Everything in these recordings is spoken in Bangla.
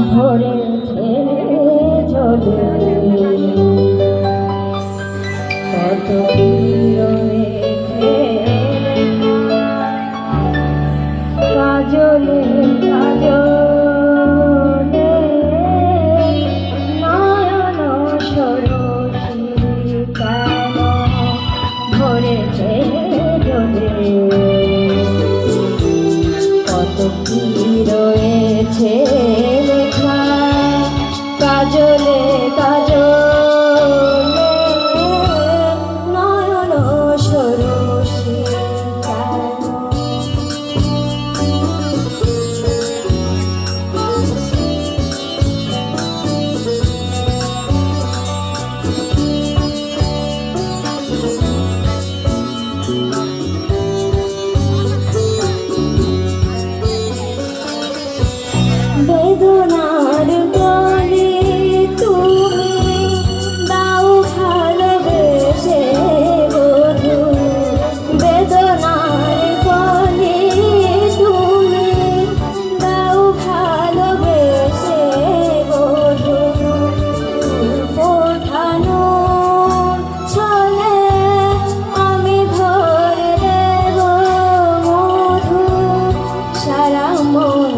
ধরেছে চলে কত রয়েছে কাজলে কাজলে নয়ন সরসী কেন ধরেছে চলে কত কি রয়েছে লেখা কাজলে কাজলে নয়ন সরসী বেদনার গলে তুমি দাও ভালোবেসে বধূ বেদনার গলে তুমি দাও ভালোবেসে বধূ ওঠানো ছলে আমি ভরে দেব মধু সারা মন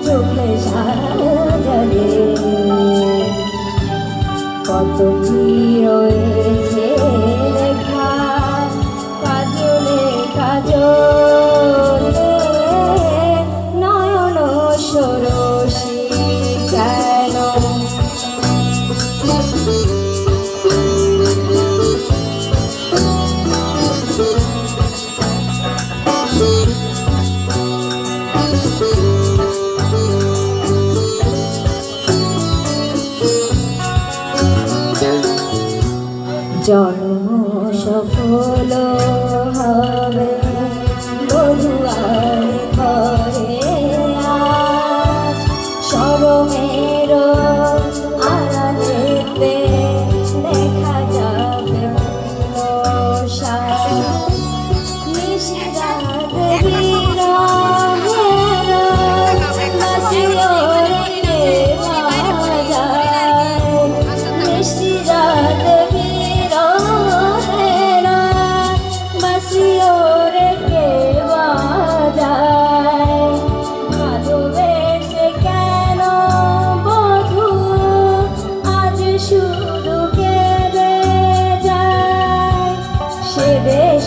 চোখে সাজালে কত কি রয়েছে লেখা কাজলে কাজলে নয়ন সরসী কেন জন্ম সফল হবে বধুয়ার ঘরে আজ শরমের আড়ালেতে দেখা যাবে নিশিরাত বিরহের বাসিয়রে বাজায় নিশিরাত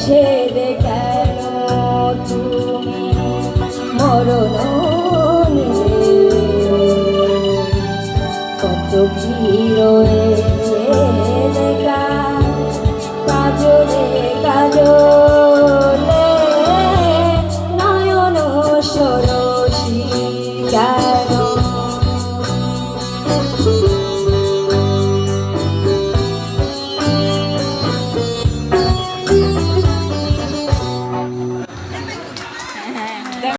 সেদে কেন তুমি মরণ নিলে কত কি রয়ে